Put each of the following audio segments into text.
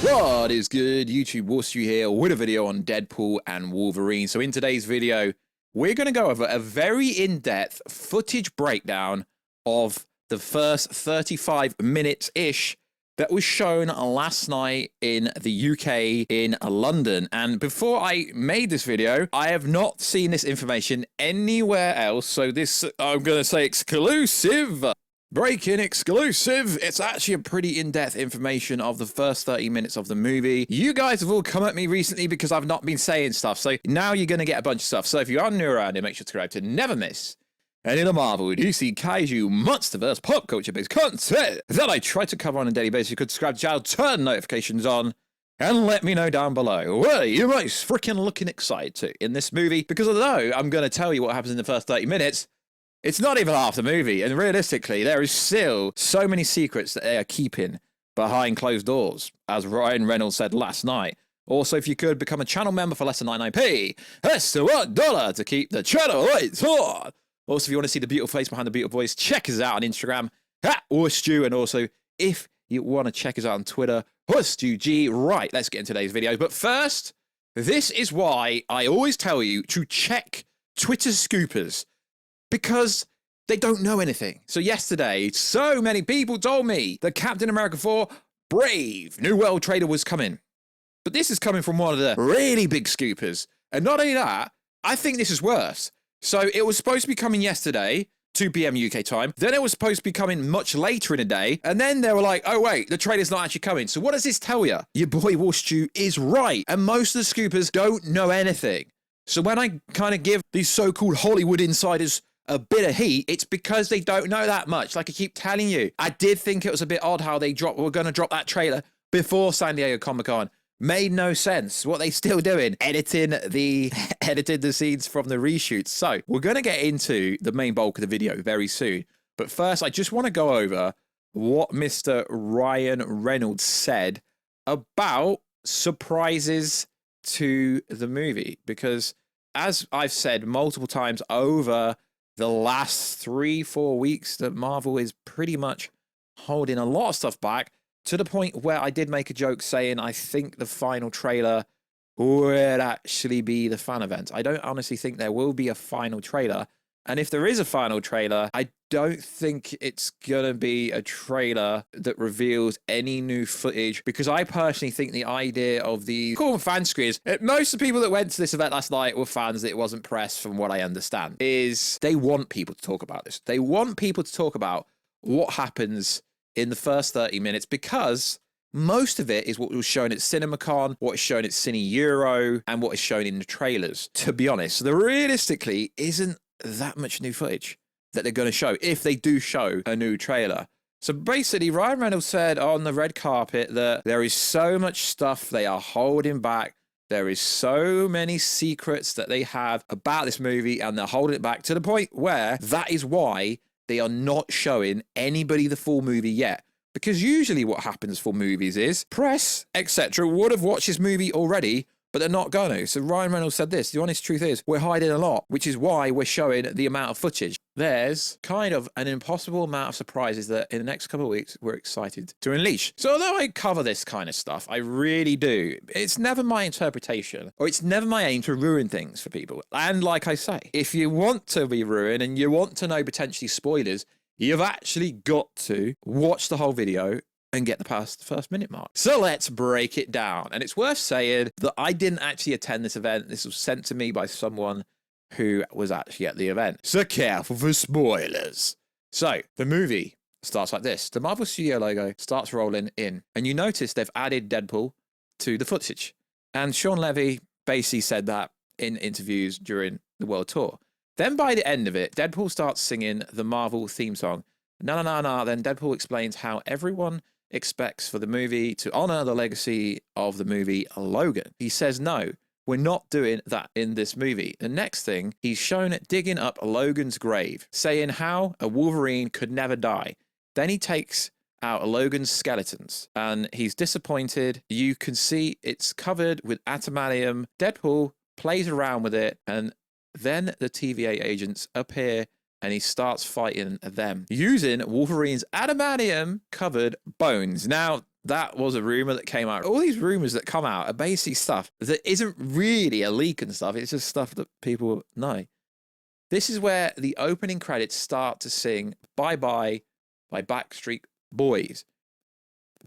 What is good, YouTube? Warstu here with a video on Deadpool and Wolverine. So in today's video, we're going to go over a very in-depth footage breakdown of the first 35 minutes-ish that was shown last night in the UK in London. And before I made this video, I have not seen this information anywhere else. So this, I'm going to say exclusive. Breaking exclusive. It's actually a pretty in-depth information of the first 30 minutes of the movie. You guys have all come at me recently because I've not been saying stuff. So now you're going to get a bunch of stuff. So if you are new around here, make sure to subscribe to never miss any of the Marvel, DC, Kaiju, Monsterverse, pop culture-based content that I try to cover on a daily basis. You could subscribe to the channel, turn notifications on, and let me know down below what you most freaking looking excited to in this movie. Because although I'm going to tell you what happens in the first 30 minutes, it's not even half the movie. And realistically, there is still so many secrets that they are keeping behind closed doors, as Ryan Reynolds said last night. Also, if you could become a channel member for less than 99p, that's the $1 to keep the channel lights on. Also, if you want to see the beautiful face behind the beautiful voice, check us out on Instagram, @Warstu. And also, if you want to check us out on Twitter, WarstuG. Right, let's get into today's video. But first, this is why I always tell you to check Twitter scoopers, because they don't know anything. So yesterday, so many people told me that Captain America 4 Brave New World trailer was coming. But this is coming from one of the really big scoopers. And not only that, I think this is worse. So it was supposed to be coming yesterday, 2 p.m. UK time. Then it was supposed to be coming much later in the day. And then they were like, oh, wait, the trailer's not actually coming. So what does this tell you? Your boy Warstu is right. And most of the scoopers don't know anything. So when I kind of give these so-called Hollywood insiders a bit of heat, it's because they don't know that much. Like I keep telling you, I did think it was a bit odd how they were going to drop that trailer before San Diego Comic-Con. Made no sense. What they still doing? Editing the scenes from the reshoots. So we're going to get into the main bulk of the video very soon. But first, I just want to go over what Mr. Ryan Reynolds said about surprises to the movie. Because as I've said multiple times over the last 3-4 weeks, that Marvel is pretty much holding a lot of stuff back, to the point where I did make a joke saying I think the final trailer would actually be the fan event. I don't honestly think there will be a final trailer. And if there is a final trailer, I don't think it's going to be a trailer that reveals any new footage, because I personally think the idea of the call them fan screens, most of the people that went to this event last night were fans. It wasn't press, from what I understand, is they want people to talk about this. They want people to talk about what happens in the first 30 minutes, because most of it is what was shown at CinemaCon, what is shown at Cine Euro, and what is shown in the trailers, to be honest. So there realistically isn't that much new footage that they're going to show, if they do show a new trailer. So basically, Ryan Reynolds said on the red carpet that there is so much stuff they are holding back. There is so many secrets that they have about this movie, and they're holding it back to the point where that is why they are not showing anybody the full movie yet. Because usually what happens for movies is press, etc. would have watched this movie already, but they're not going to. So Ryan Reynolds said this: the honest truth is we're hiding a lot, which is why we're showing the amount of footage. There's kind of an impossible amount of surprises that in the next couple of weeks we're excited to unleash. So although I cover this kind of stuff, I really do, it's never my interpretation, or it's never my aim to ruin things for people. And like I say, if you want to be ruined and you want to know potentially spoilers, you've actually got to watch the whole video and get past the first minute mark. So let's break it down. And it's worth saying that I didn't actually attend this event. This was sent to me by someone who was actually at the event. So careful for spoilers. So the movie starts like this. The Marvel Studio logo starts rolling in, and you notice they've added Deadpool to the footage. And Sean Levy basically said that in interviews during the world tour. Then by the end of it, Deadpool starts singing the Marvel theme song. Na na na na. Then Deadpool explains how everyone expects for the movie to honor the legacy of the movie Logan. He says, no, we're not doing that in this movie. The next thing, he's shown digging up Logan's grave, saying how a Wolverine could never die. Then he takes out Logan's skeletons, and he's disappointed. You can see it's covered with adamantium. Deadpool plays around with it, and then the TVA agents appear and he starts fighting them using Wolverine's adamantium covered bones. Now, that was a rumor that came out. All these rumors that come out are basically stuff that isn't really a leak and stuff. It's just stuff that people know. This is where the opening credits start to sing Bye Bye by Backstreet Boys.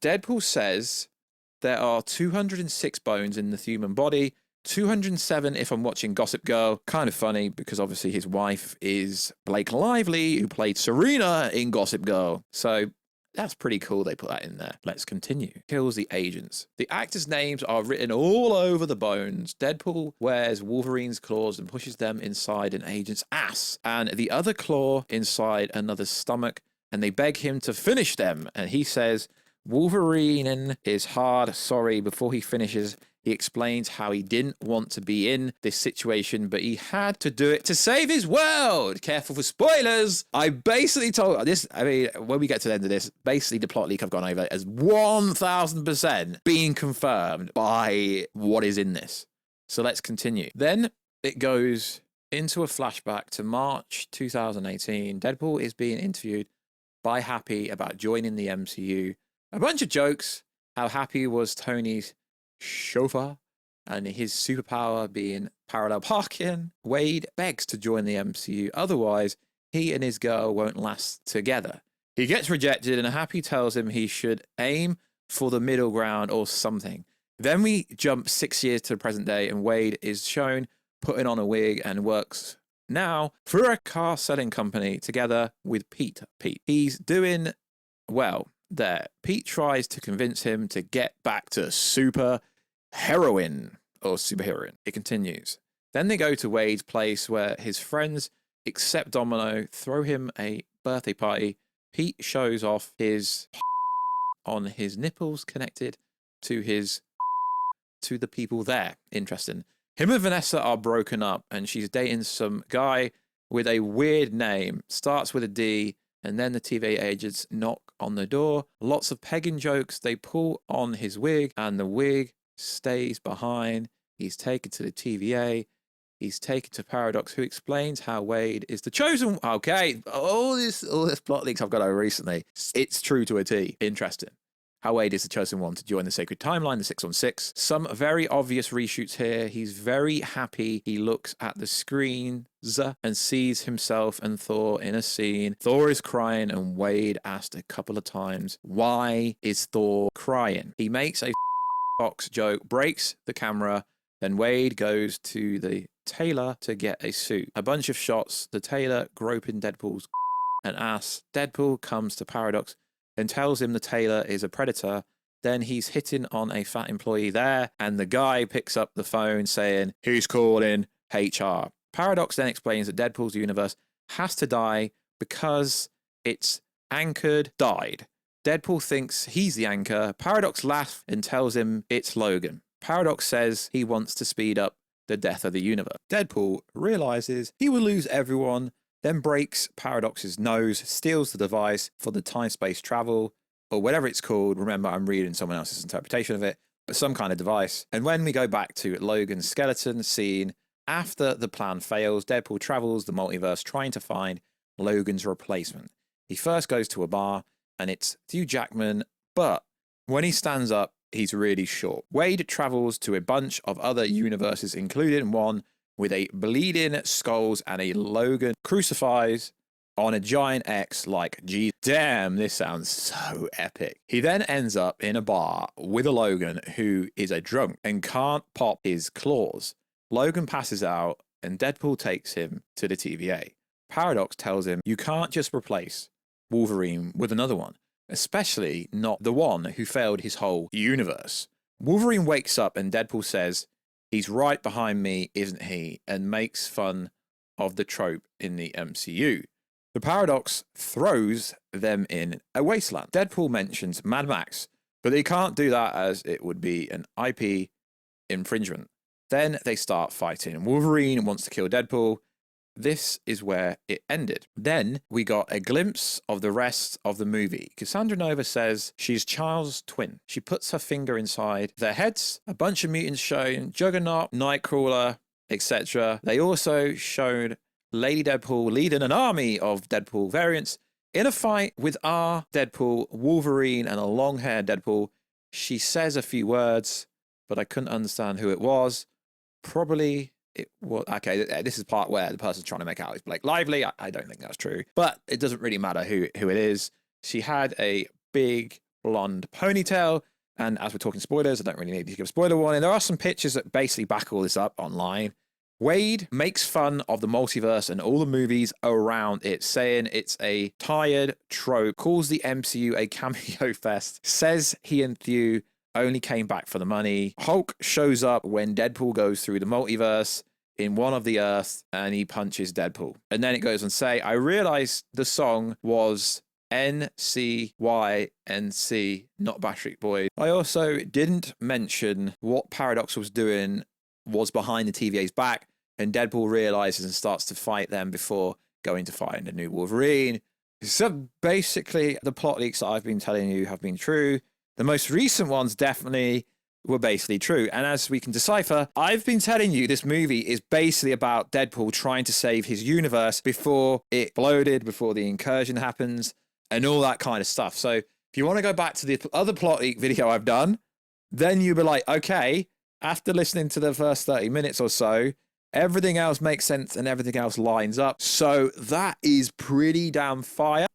Deadpool says there are 206 bones in the human body, 207 if I'm watching Gossip Girl. Kind of funny because obviously his wife is Blake Lively, who played Serena in Gossip Girl. So that's pretty cool they put that in there. Let's continue. Kills the agents. The actors' names are written all over the bones. Deadpool wears Wolverine's claws and pushes them inside an agent's ass, and the other claw inside another's stomach, and they beg him to finish them. And he says, Wolverine is hard, sorry. Before he finishes, he explains how he didn't want to be in this situation, but he had to do it to save his world. Careful for spoilers. I basically told this, I mean, when we get to the end of this, basically the plot leak I've gone over as 1000% being confirmed by what is in this. So let's continue. Then it goes into a flashback to March 2018. Deadpool is being interviewed by Happy about joining the MCU. A bunch of jokes, how Happy was Tony's chauffeur and his superpower being parallel parking. Wade begs to join the MCU, otherwise he and his girl won't last together. He gets rejected and Happy tells him he should aim for the middle ground or something. Then we jump 6 years to the present day and Wade is shown putting on a wig and works now for a car selling company together with Pete. He's doing well there. Pete tries to convince him to get back to super heroine or superheroine. It continues. Then they go to Wade's place where his friends, except Domino, throw him a birthday party. Pete shows off his on his nipples connected to his to the people there. Interesting. Him and Vanessa are broken up and she's dating some guy with a weird name. Starts with a D. And then the TVA agents knock on the door. Lots of pegging jokes. They pull on his wig and the wig stays behind. He's taken to the TVA. He's taken to Paradox, who explains how Wade is the chosen. Okay, all this plot leaks I've got over recently. It's true to a T. Interesting. How Wade is the chosen one to join the sacred timeline, the 616. Some very obvious reshoots here. He's very happy. He looks at the screens and sees himself and Thor in a scene. Thor is crying and Wade asked a couple of times, why is Thor crying? He makes a box joke, breaks the camera. Then Wade goes to the tailor to get a suit. A bunch of shots. The tailor groping Deadpool's and ass. Deadpool comes to Paradox and tells him the tailor is a predator. Then he's hitting on a fat employee there, and the guy picks up the phone saying, he's calling HR. Paradox then explains that Deadpool's universe has to die because its anchored died. Deadpool thinks he's the anchor. Paradox laughs and tells him it's Logan. Paradox says he wants to speed up the death of the universe. Deadpool realizes he will lose everyone, then breaks Paradox's nose, steals the device for the time-space travel, or whatever it's called. Remember, I'm reading someone else's interpretation of it, but some kind of device. And when we go back to Logan's skeleton scene, after the plan fails, Deadpool travels the multiverse trying to find Logan's replacement. He first goes to a bar, and it's Hugh Jackman, but when he stands up, he's really short. Wade travels to a bunch of other universes, including one with a bleeding skulls and a Logan crucifies on a giant X like, gee, damn, this sounds so epic. He then ends up in a bar with a Logan who is a drunk and can't pop his claws. Logan passes out and Deadpool takes him to the TVA. Paradox tells him, you can't just replace Wolverine with another one, especially not the one who failed his whole universe. Wolverine wakes up and Deadpool says, he's right behind me, isn't he? And makes fun of the trope in the MCU. The Paradox throws them in a wasteland. Deadpool mentions Mad Max, but they can't do that as it would be an IP infringement. Then they start fighting. Wolverine wants to kill Deadpool. This is where it ended. Then we got a glimpse of the rest of the movie. Cassandra Nova says she's Charles' twin. She puts her finger inside their heads. A bunch of mutants shown, Juggernaut, Nightcrawler, etc. They also showed Lady Deadpool leading an army of Deadpool variants in a fight with our Deadpool, Wolverine, and a long-haired Deadpool She says a few words, but I couldn't understand who it was. Probably it was, okay, this is part where the person's trying to make out it's Blake Lively. I don't think that's true, but it doesn't really matter who it is. She had a big blonde ponytail, and as we're talking spoilers, I don't really need to give a spoiler warning. There are some pictures that basically back all this up online. Wade makes fun of the multiverse and all the movies around it, saying it's a tired trope, calls the MCU a cameo fest, says he and Thew only came back for the money. Hulk shows up when Deadpool goes through the multiverse in one of the Earths and he punches Deadpool. And then it goes on to say, I realized the song was NCYNC, not Backstreet Boys. I also didn't mention what Paradox was doing was behind the TVA's back, and Deadpool realizes and starts to fight them before going to fight the new Wolverine. So basically, the plot leaks that I've been telling you have been true. The most recent ones definitely were basically true. And as we can decipher, I've been telling you this movie is basically about Deadpool trying to save his universe before it exploded, before the incursion happens, and all that kind of stuff. So if you want to go back to the other plot leak video I've done, then you'll be like, okay, after listening to the first 30 minutes or so, everything else makes sense and everything else lines up. So that is pretty damn fire.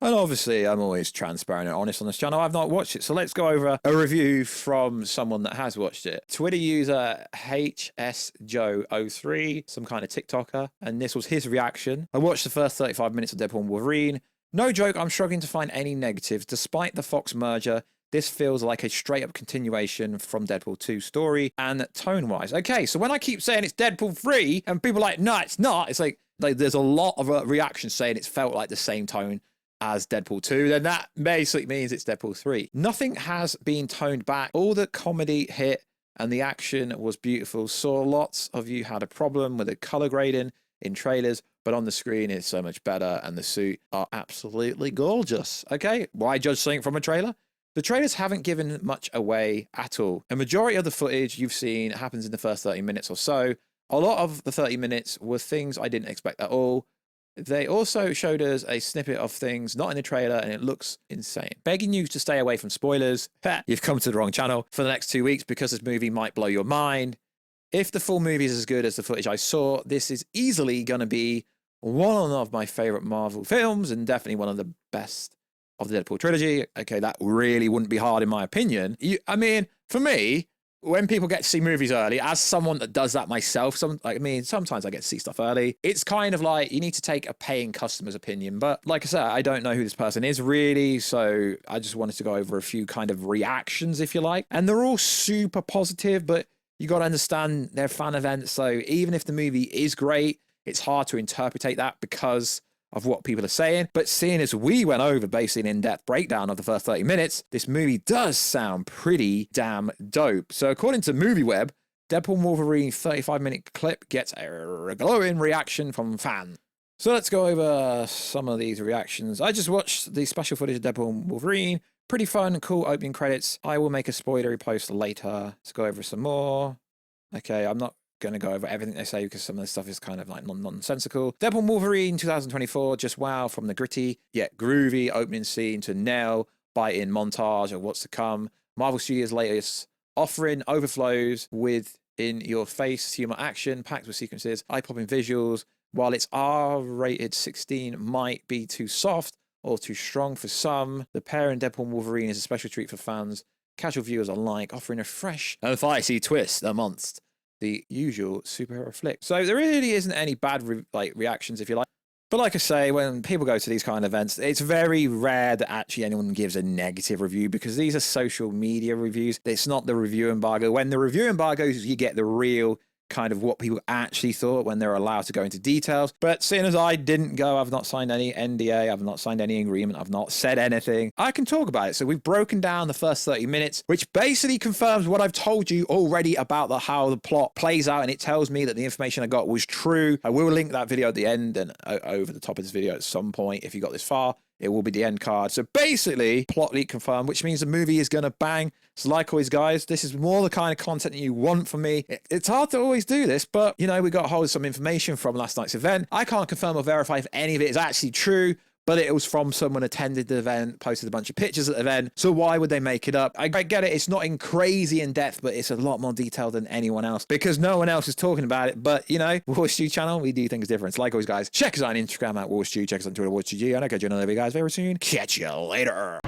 And obviously, I'm always transparent and honest on this channel. I've not watched it. So let's go over a review from someone that has watched it. Twitter user HSJoe03, some kind of TikToker. And this was his reaction. I watched the first 35 minutes of Deadpool and Wolverine. No joke, I'm struggling to find any negatives. Despite the Fox merger, this feels like a straight-up continuation from Deadpool 2 story and tone-wise. Okay, so when I keep saying it's Deadpool 3 and people are like, no, it's not, it's like there's a lot of reactions saying it's felt like the same tone as Deadpool 2, then that basically means it's Deadpool 3. Nothing has been toned back. All the comedy hit and the action was beautiful. Saw lots of you had a problem with the color grading in trailers, but on the screen it's so much better and the suit are absolutely gorgeous. Okay, why judge something from a trailer? The trailers haven't given much away at all. A majority of the footage you've seen happens in the first 30 minutes or so. A lot of the 30 minutes were things I didn't expect at all. They also showed us a snippet of things not in the trailer, and it looks insane. Begging you to stay away from spoilers. You've come to the wrong channel for the next 2 weeks because this movie might blow your mind. If the full movie is as good as the footage I saw, this is easily going to be one of my favorite Marvel films and definitely one of the best of the Deadpool trilogy. Okay, that really wouldn't be hard in my opinion. I mean, for me, when people get to see movies early, as someone that does that myself, sometimes I get to see stuff early. It's kind of like you need to take a paying customer's opinion. But like I said, I don't know who this person is really, so I just wanted to go over a few kind of reactions, if you like. And they're all super positive, but you got to understand they're fan events. So even if the movie is great, it's hard to interpretate that because of what people are saying. But seeing as we went over basically an in-depth breakdown of the first 30 minutes, this movie does sound pretty damn dope. So according to MovieWeb, Deadpool and Wolverine 35-minute clip gets a glowing reaction from fans. So let's go over some of these reactions. I just watched the special footage of Deadpool and Wolverine. Pretty fun, cool opening credits. I will make a spoilery post later to go over some more. Okay, I'm not going to go over everything they say because some of this stuff is kind of like nonsensical. Deadpool and Wolverine 2024, just wow, from the gritty yet groovy opening scene to nail biting montage of what's to come. Marvel Studios' latest offering overflows with in-your-face humor action packed with sequences, eye-popping visuals. While its R-rated 16 might be too soft or too strong for some, the pair in Deadpool and Wolverine is a special treat for fans, casual viewers alike, offering a fresh and feisty twist amongst the usual superhero flick. So there really isn't any bad reactions, if you like. But like I say, when people go to these kind of events, it's very rare that actually anyone gives a negative review because these are social media reviews. It's not the review embargo. When the review embargoes, you get the real kind of what people actually thought when they're allowed to go into details. But seeing as I didn't go, I've not signed any NDA, I've not signed any agreement, I've not said anything, I can talk about it. So we've broken down the first 30 minutes, which basically confirms what I've told you already about how the plot plays out, and it tells me that the information I got was true. I will link that video at the end and over the top of this video at some point. If you got this far, it will be the end card. So basically, plot leak confirmed, which means the movie is going to bang. So like always, guys, this is more the kind of content that you want from me. It's hard to always do this, but, you know, we got hold of some information from last night's event. I can't confirm or verify if any of it is actually true, but it was from someone attended the event, posted a bunch of pictures at the event. So why would they make it up? I get it. It's not in crazy in depth, but it's a lot more detailed than anyone else because no one else is talking about it. But, you know, Warstu channel, we do things different. So like always, guys, check us out on Instagram at Warstu. Check us on Twitter, Warstu. And I'll catch you another video, guys, very soon. Catch you later.